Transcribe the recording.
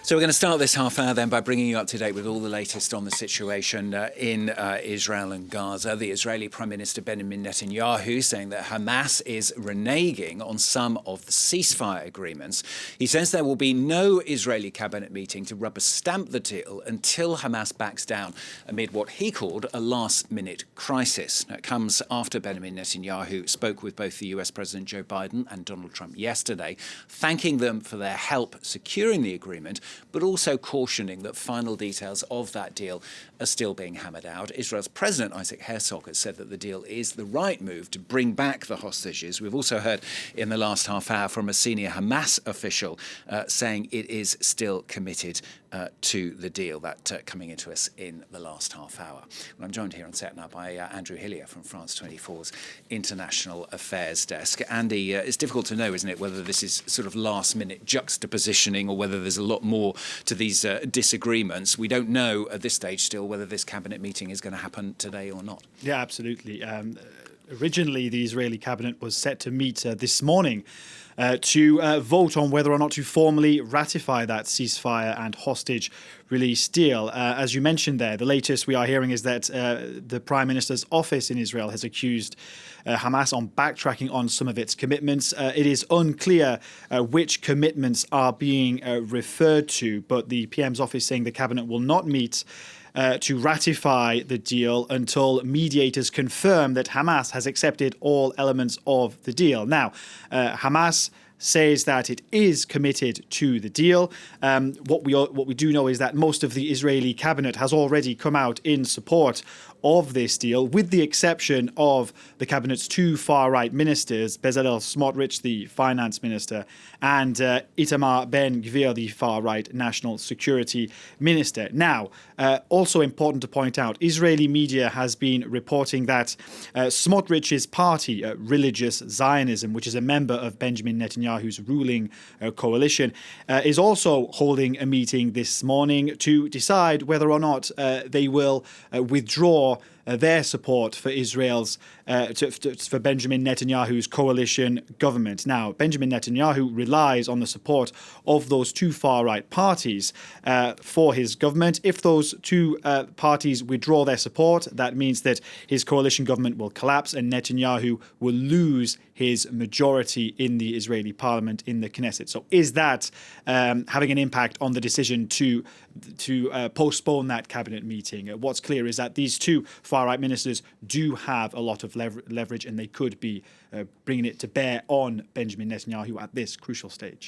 So we're going to start this half hour then by bringing you up to date with all the latest on the situation in Israel and Gaza. The Israeli Prime Minister Binyamin Netanyahu saying that Hamas is reneging on some of the ceasefire agreements. He says there will be no Israeli cabinet meeting to rubber stamp the deal until Hamas backs down amid what he called a last-minute crisis. Now, it comes after Binyamin Netanyahu spoke with both the US President Joe Biden and Donald Trump yesterday, thanking them for their help securing the agreement, but also cautioning that final details of that deal are still being hammered out. Israel's President Isaac Herzog has said that the deal is the right move to bring back the hostages. We've also heard in the last half hour from a senior Hamas official saying it is still committed to the deal. That coming into us in the last half hour. Well, I'm joined here on set now by Andrew Hilliar from France 24's International Affairs Desk. Andy, it's difficult to know, isn't it, whether this is sort of last-minute juxtapositioning or whether there's a lot more to these disagreements. We don't know at this stage still whether this cabinet meeting is going to happen today or not. Yeah, absolutely. Originally, the Israeli cabinet was set to meet this morning to vote on whether or not to formally ratify that ceasefire and hostage release deal. As you mentioned there, the latest we are hearing is that the Prime Minister's office in Israel has accused Hamas on backtracking on some of its commitments. It is unclear which commitments are being referred to, but the PM's office saying the cabinet will not meet to ratify the deal until mediators confirm that Hamas has accepted all elements of the deal. Now, Hamas says that it is committed to the deal. What we do know is that most of the Israeli cabinet has already come out in support of this deal, with the exception of the cabinet's two far-right ministers, Bezalel Smotrich, the finance minister, and Itamar Ben-Gvir, the far-right national security minister. Now, also important to point out, Israeli media has been reporting that Smotrich's party, Religious Zionism, which is a member of Benjamin Netanyahu's ruling coalition, is also holding a meeting this morning to decide whether or not they will withdraw their support for Israel's, for Benjamin Netanyahu's coalition government. Now, Benjamin Netanyahu relies on the support of those two far-right parties for his government. If those two parties withdraw their support, that means that his coalition government will collapse and Netanyahu will lose his majority in the Israeli parliament, in the Knesset. So is that having an impact on the decision to postpone that cabinet meeting? What's clear is that these two far-right ministers do have a lot of leverage and they could be bringing it to bear on Benjamin Netanyahu at this crucial stage.